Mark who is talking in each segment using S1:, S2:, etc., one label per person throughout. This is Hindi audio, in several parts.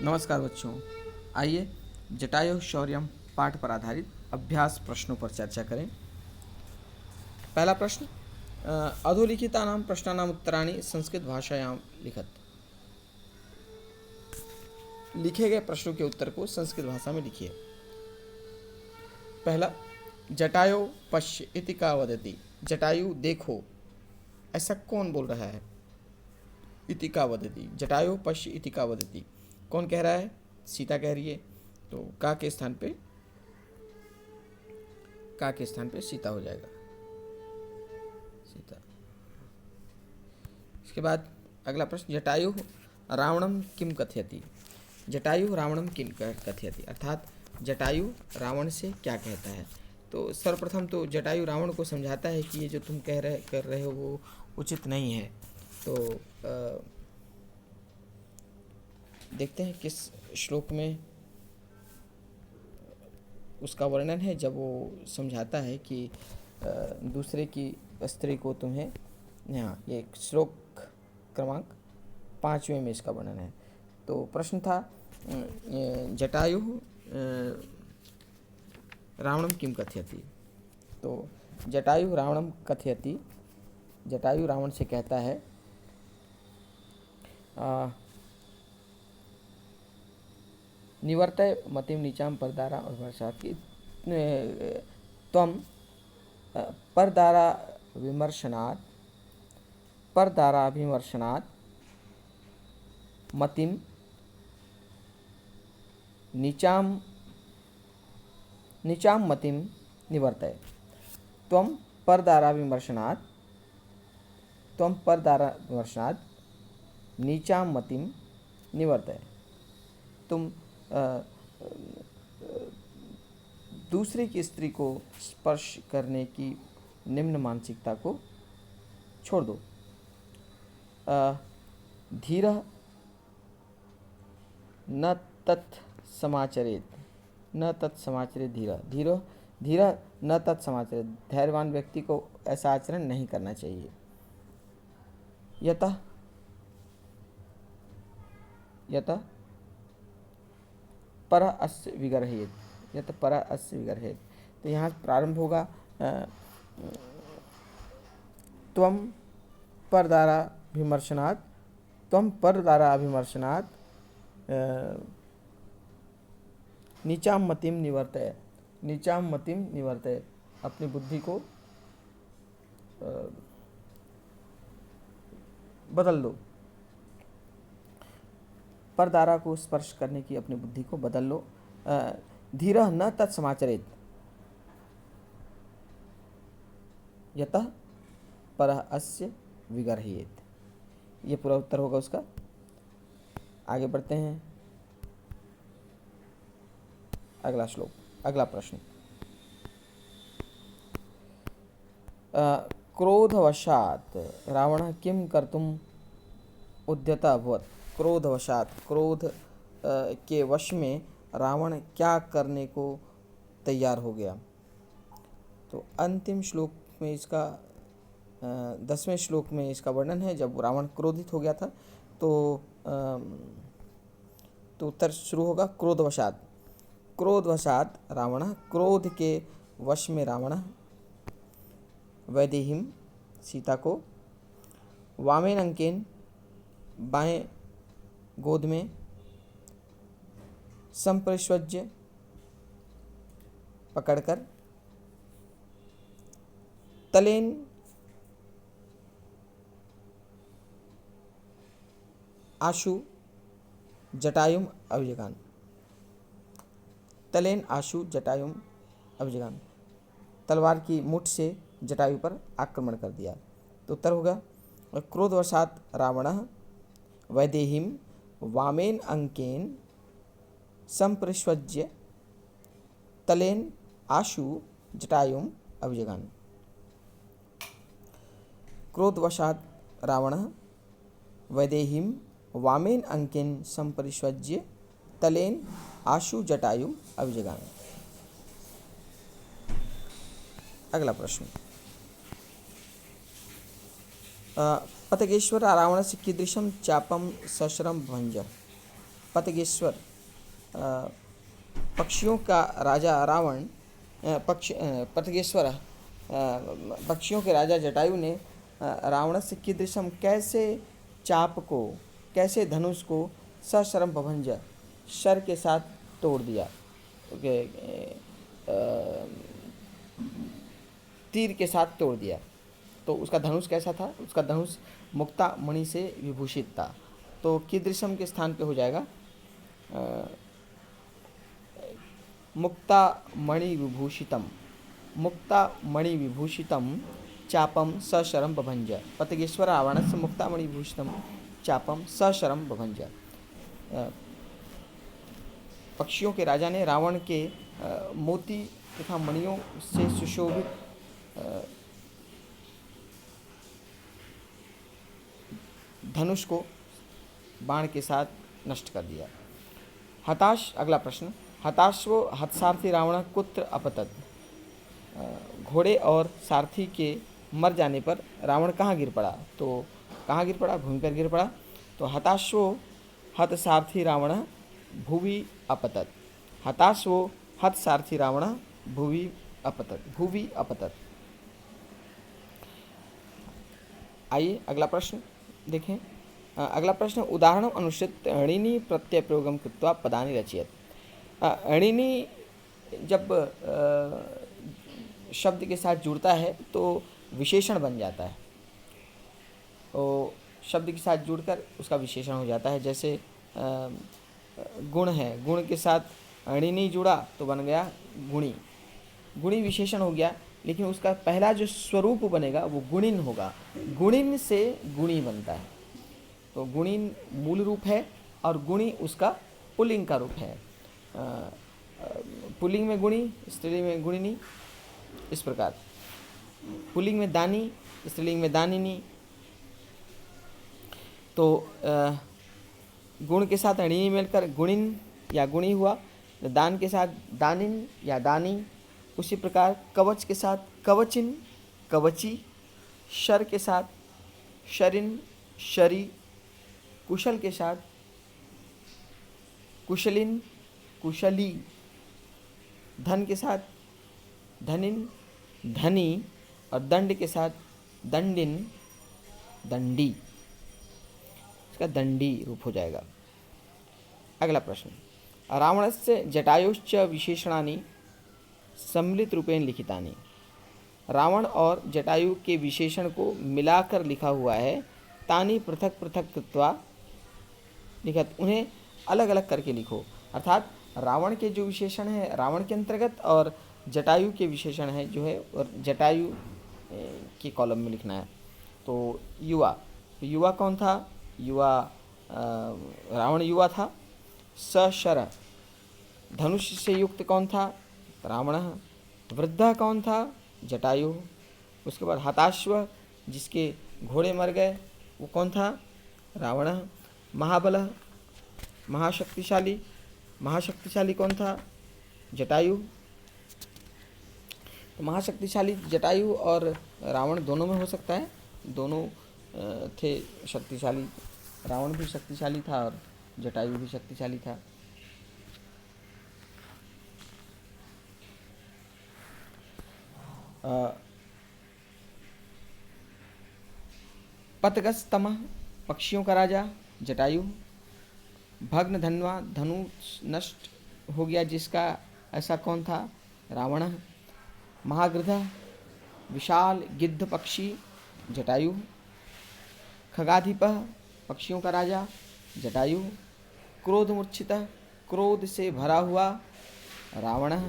S1: नमस्कार बच्चों, आइए जटायु शौर्यम पाठ पर आधारित अभ्यास प्रश्नों पर चर्चा करें। पहला प्रश्न, अधोलिखितानां प्रश्नानाम् उत्तराणि संस्कृत भाषायां लिखत। लिखे गए प्रश्नों के उत्तर को संस्कृत भाषा में लिखिए। पहला, जटायु पश्य इति का वदति। जटायु देखो, ऐसा कौन बोल रहा है? इति का वदति, जटायु पश्य इति का वदति, कौन कह रहा है? सीता कह रही है। तो का के स्थान पे सीता हो जाएगा, सीता। इसके बाद अगला प्रश्न, जटायु रावणम किम कथयति। जटायु रावणम किम कथयति, अर्थात जटायु रावण से क्या कहता है। तो सर्वप्रथम तो जटायु रावण को समझाता है कि ये जो तुम कर रहे हो वो उचित नहीं है। तो देखते हैं किस श्लोक में उसका वर्णन है, जब वो समझाता है कि दूसरे की स्त्री को तुम्हें, यहाँ ये श्लोक क्रमांक 5वें में इसका वर्णन है। तो प्रश्न था, जटायु रावणम किम कथयति। तो जटायु रावणम कथयति, जटायु रावण से कहता है, निवर्तय मतिम नीचाम परदारा और वर्षात की त्वम परदाराभिमर्शनात् मतिम नीचाम मतिम निवर्तय। त्वम परदाराभिमर्शनात् नीचाम मतिम निवर्तय। तुम दूसरे की स्त्री को स्पर्श करने की निम्न मानसिकता को छोड़ दो। धीरः न तत् समाचरेत, धीरः न तत् समाचरेत, धैर्यवान व्यक्ति को ऐसा आचरण नहीं करना चाहिए। यतः पर अस्य विगरहेत, तो यहाँ प्रारंभ होगा त्वम परदाराभिमर्शनात् नीचाम मतिम निवर्तय, अपनी बुद्धि को बदल दो। परदारा को स्पर्श करने की अपनी बुद्धि को बदल लो। धीरः न तत्समाचरेत, यतः परः अस्य विगरहेत। ये पूरा उत्तर होगा उसका। आगे बढ़ते हैं, अगला श्लोक, अगला प्रश्न। क्रोधवशात् रावणः किं कर्तुम् उद्यतः अभवत्। क्रोधवशात, क्रोध के वश में रावण क्या करने को तैयार हो गया। तो अंतिम श्लोक में इसका 10वें श्लोक में इसका वर्णन है। जब रावण क्रोधित हो गया था तो उत्तर शुरू होगा क्रोधवशात रावण, क्रोध के वश में रावण वैदेहीम, सीता को, वामेन अंकेन, बाएं गोद में, संप्रश्वज्य, पकड़कर, तलेन, आशु जटायुम अभिजगान, तलवार की मुठ से जटायु पर आक्रमण कर दिया। तो उत्तर होगा क्रोधवशात रावणः वैदेहीम वामेन अंकेन संप्रश्वज्य तलेन आशु जटायुम अभिजगान। क्रोधवशात रावणः वैदेहीम वामेन अंकेन संप्रश्वज्य तलेन आशु जटायुम अभिजगान। अगला प्रश्न, पतगेश्वर रावणस्य कीदृशं चापं सशरं भंज। पतगेश्वर पक्षियों का राजा रावण पतगेश्वर पक्षियों के राजा जटायु ने रावणस्य कीदृशं कैसे धनुष को सशरम भभंज शर के साथ तोड़ दिया। तीर के साथ तोड़ दिया। तो उसका धनुष कैसा था? उसका धनुष मुक्ता मणि से विभूषित था। तो कीदृशम के स्थान पे हो जाएगा मुक्ता मणि विभूषितम चापम सशरम बभंज। पतगेश्वर रावणस्य मुक्ता मणि विभूषितम चापम सशरम बभंज। पक्षियों के राजा ने रावण के मोती तथा मणियों से सुशोभित धनुष को बाण के साथ नष्ट कर दिया। अगला प्रश्न, हताश्वो हतसारथी रावण कुत्र अपतत। घोड़े और सारथी के मर जाने पर रावण कहाँ गिर पड़ा? तो कहाँ गिर पड़ा? भूमि पर गिर पड़ा। तो हताश्वो हतसारथी रावण भुवि अपतत। हताश्वो हतसारथी रावण भुवि अपतत। आइए अगला प्रश्न देखें। अगला प्रश्न, उदाहरण अनुसृत णिनि प्रत्यय प्रयोगम कृत्वा पदानि रचयत। णिनि जब शब्द के साथ जुड़ता है तो विशेषण बन जाता है। तो शब्द के साथ जुड़कर उसका विशेषण हो जाता है। जैसे गुण है, गुण के साथ णिनि जुड़ा तो बन गया गुणी। गुणी विशेषण हो गया, लेकिन उसका पहला जो स्वरूप बनेगा वो गुणिन होगा। गुणिन से गुणी बनता है। तो गुणिन मूल रूप है और गुणी उसका पुल्लिंग का रूप है। पुल्लिंग में गुणी, स्त्रीलिंग में गुणिनी, इस प्रकार। पुल्लिंग में दानी, स्त्रीलिंग में दानिनी। तो गुण के साथ णिनि मिलकर गुणिन या गुणी हुआ। दान के साथ दानिन या दानी। उसी प्रकार कवच के साथ कवचिन, कवची। शर के साथ शरिन, शरी। कुशल के साथ कुशलिन, कुशली। धन के साथ धनिन, धनी। और दंड के साथ दंडिन, दंडी। इसका दंडी रूप हो जाएगा। अगला प्रश्न, रावणस्य जटायुश्च विशेषणानि सम्मिलित रूपेण लिखितानि। रावण और जटायु के विशेषण को मिलाकर लिखा हुआ है। तानि पृथक पृथक कृत्वा लिखत। उन्हें अलग अलग करके लिखो। अर्थात रावण के जो विशेषण है रावण के अंतर्गत और जटायु के विशेषण है जो है और जटायु के कॉलम में लिखना है। तो युवा कौन था? रावण युवा था। सशर धनुष से युक्त कौन था? रावण। वृद्ध कौन था? जटायु। उसके बाद हताश्व जिसके घोड़े मर गए वो कौन था? रावण। महाबल महाशक्तिशाली कौन था? जटायु। तो महाशक्तिशाली जटायु और रावण दोनों में हो सकता है। दोनों थे शक्तिशाली। रावण भी शक्तिशाली था और जटायु भी शक्तिशाली था। पतगस्तमः पक्षियों का राजा जटायु। भग्न धन्वा धनुष नष्ट हो गया जिसका, ऐसा कौन था? रावण। महागृध विशाल गिद्ध पक्षी जटायु। खगाधिपः पक्षियों का राजा जटायु। क्रोध मूर्छितः क्रोध से भरा हुआ रावण।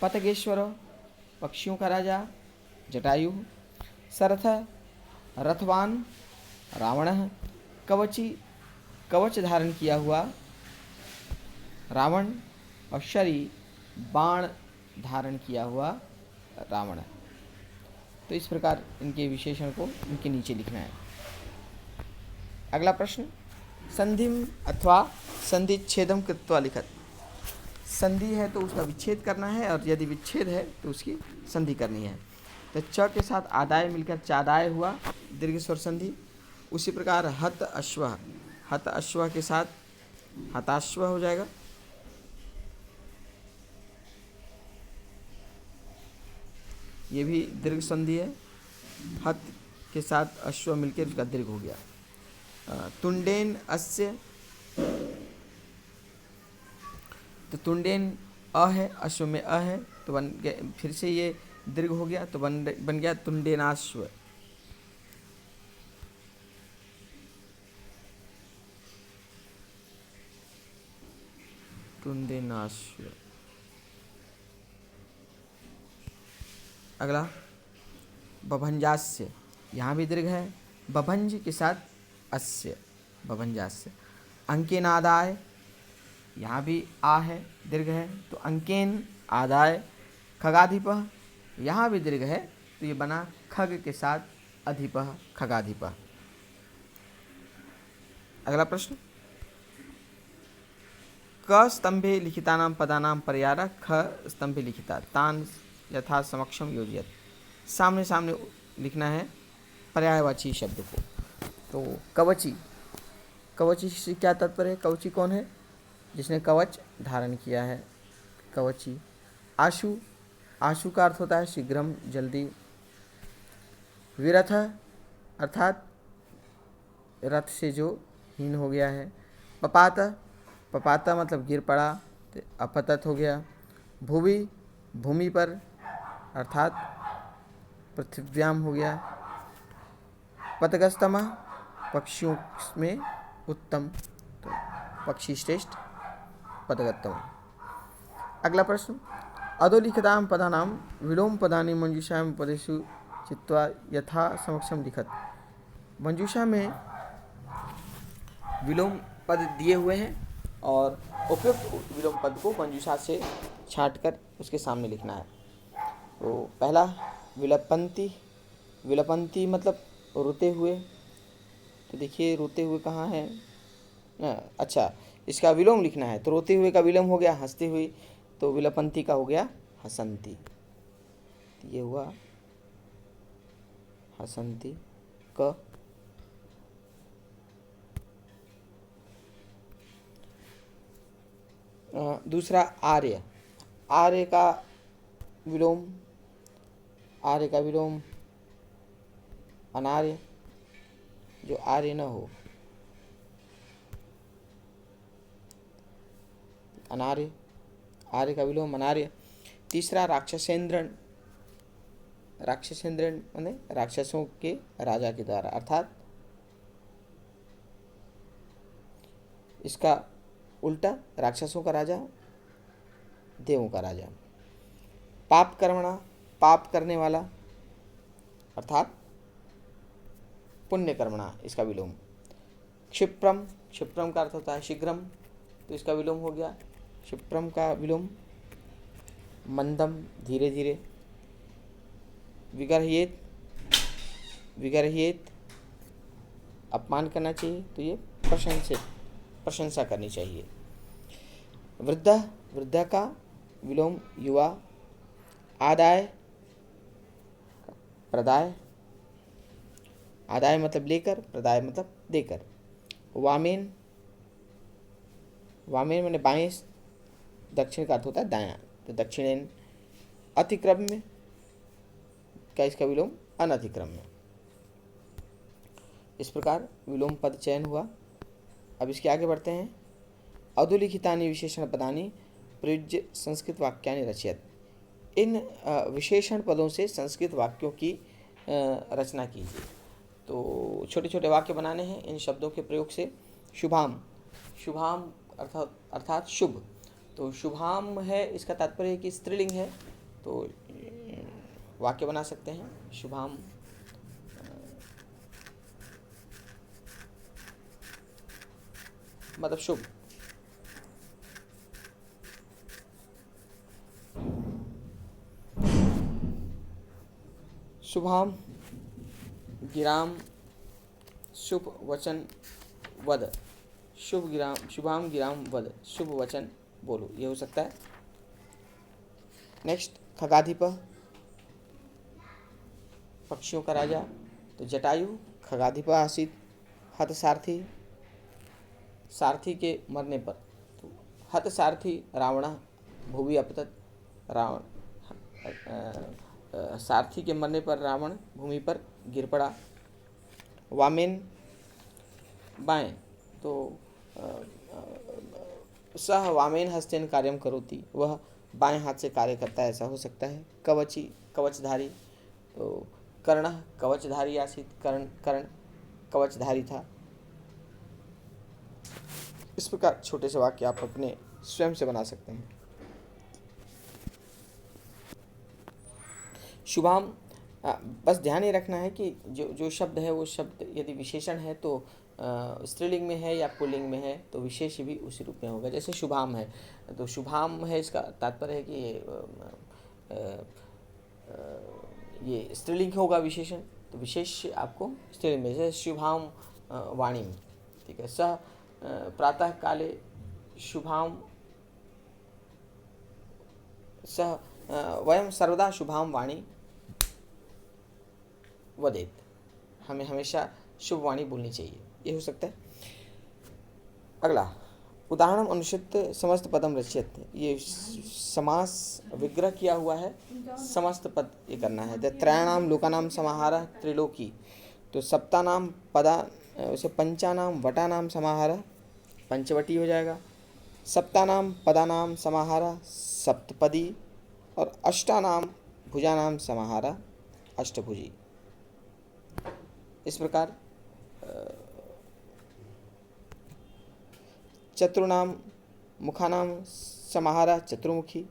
S1: पतगेश्वर पक्षियों का राजा जटायु। सरथ रथवान रावण। कवची कवच धारण किया हुआ रावण। और शरी बाण धारण किया हुआ रावण। तो इस प्रकार इनके विशेषण को इनके नीचे लिखना है। अगला प्रश्न, संधिम अथवा संधिच्छेदम कृत्वा लिखत। संधि है तो उसका विच्छेद करना है और यदि विच्छेद है तो उसकी संधि करनी है। तो च के साथ आदाय मिलकर चादाय हुआ, दीर्घ स्वर संधि। उसी प्रकार हत अश्व के साथ हताश्व हो जाएगा। ये भी दीर्घ संधि है, हत के साथ अश्व मिलकर उसका दीर्घ हो गया। तुंडेन अस्य, तो तुंडेन अ है, अश्व में अ है, तो बन गया, फिर से ये दीर्घ हो गया, तो बन गया तुंडेनाश्व। तुंडेनाश्व। अगला बभंजास्य, यहाँ भी दीर्घ है, बभंज के साथ अस्य, बभंजास्य। अंकेन आदाय, यहाँ भी आ है, दीर्घ है, तो अंकेन आदाय। खगाधिपः, यहाँ भी दीर्घ है, तो ये बना खग के साथ अधिपः, खगाधिपः। अगला प्रश्न, क स्तंभे लिखितानां पदानां पर्यायः ख स्तंभे लिखिता तान यथा समक्षम योजयत। सामने सामने लिखना है पर्यायवाची शब्द को। तो कवची, कवची से क्या तात्पर्य है? कवची कौन है? जिसने कवच धारण किया है, कवची। आशु, आशु का अर्थ होता है शीघ्रम, जल्दी। विरथ अर्थात रथ से जो हीन हो गया है। पपात, पपाता मतलब गिर पड़ा, तो अपतत हो गया। भूवि, भूमि पर अर्थात पृथ्व्याम हो गया। पतगस्तमा, पक्षियों में उत्तम, तो पक्षी श्रेष्ठ, पतगत्तम। अगला प्रश्न, अधोलिखितां पदानां विलोम पदानि मंजूषायां पदेषु चित्वा यथा समक्षम लिखत। मंजूषा में विलोम पद दिए हुए हैं और उपयुक्त विलोम पद को मंजूषा से छांटकर उसके सामने लिखना है। तो पहला विलपंती, विलपंती मतलब रोते हुए। तो देखिए रोते हुए कहाँ है? अच्छा, इसका विलोम लिखना है, तो रोते हुए का विलोम हो गया हंसती हुई, तो विलपंती का हो गया हसंती। ये हुआ हसंती क। दूसरा आर्य, आर्य का विलोम, आर्य का विलोम अनार्य, जो आर्य न हो, अनार्य, आर्य का विलोम अनार्य। तीसरा राक्षसेंद्रन, राक्षसेंद्रन माने राक्षसों के राजा के द्वारा, अर्थात इसका उल्टा राक्षसों का राजा, देवों का राजा। पाप कर्मणा, पाप करने वाला, अर्थात पुण्य कर्मणा, इसका विलोम। क्षिप्रम, क्षिप्रम का अर्थ होता है शीघ्रम, तो इसका विलोम हो गया क्षिप्रम का विलोम मंदम, धीरे धीरे। विगर्ह्येत, विगर्ह्येत अपमान करना चाहिए, तो ये प्रशंसित, प्रशंसा करनी चाहिए। वृद्ध, वृद्ध का विलोम युवा। आदाय, प्रदाय, आदाय मतलब लेकर, प्रदाय मतलब देकर। वामेन, वामेन मैंने बाएं, दक्षिण का अर्थ होता है दायां, तो दक्षिणेन। अतिक्रम में का इसका विलोम अनतिक्रम में। इस प्रकार विलोम पद चयन हुआ। अब इसके आगे बढ़ते हैं। अधोलिखितानि विशेषण पदानि प्रयुज्य संस्कृत वाक्यानि रचयत। इन विशेषण पदों से संस्कृत वाक्यों की रचना कीजिए। तो छोटे छोटे वाक्य बनाने हैं इन शब्दों के प्रयोग से। शुभाम, शुभाम अर्थात शुभ, तो शुभाम है, इसका तात्पर्य कि स्त्रीलिंग है, तो वाक्य बना सकते हैं। शुभाम मतलब शुभ। शुभाम गिराम शुभ वचन वद, शुभ गिराम, शुभाम गिराम वद, शुभ वचन बोलो, ये हो सकता है। नेक्स्ट, खगाधिप, पक्षियों का राजा, तो जटायु खगाधिप आसीत। हतसारथी, सारथी के मरने पर, तो हत सारथी रावण भुवि अपतत, रावण सारथी के मरने पर रावण भूमि पर गिर पड़ा। वामेन बाएं, तो सह वामेन हस्तेन कार्यम करोति, वह बाएं हाथ से कार्य करता है, ऐसा हो सकता है। कवची कवचधारी, तो कर्ण कवचधारी आसीत, कर्ण कवचधारी था। इस प्रकार छोटे से वाक्य आप अपने स्वयं से बना सकते हैं। शुभाम, बस ध्यान ये रखना है कि जो शब्द है वो शब्द यदि विशेषण है तो स्त्रीलिंग में है या पुल्लिंग में है तो विशेष भी उसी रूप में होगा। जैसे शुभाम है, तो शुभाम है, इसका तात्पर्य है कि ये स्त्रीलिंग होगा विशेषण, तो विशेष आपको स्त्रीलिंग में, जैसे शुभाम वाणी, ठीक है। सह प्रातः काले शुभाम, सह वयम सर्वदा शुभाम वाणी वदेत, हमें हमेशा शुभ वाणी बोलनी चाहिए, ये हो सकता है। अगला, उदाहरण अनुचित समस्त पदम रचित, ये समास विग्रह किया हुआ है, समस्त पद ये करना है। त्रयाणाम लोकानाम समाहार त्रिलोकी, तो सप्तानाम पदा, उसे पंचानाम वटानाम समाहार पंचवटी हो जाएगा। सप्तानाम पदानाम समाहार सप्तपदी, और अष्टानाम भुजानाम समाहार अष्टभुजी। इस प्रकार चतुर्णाम मुखानाम समाहार चतुर्मुखी,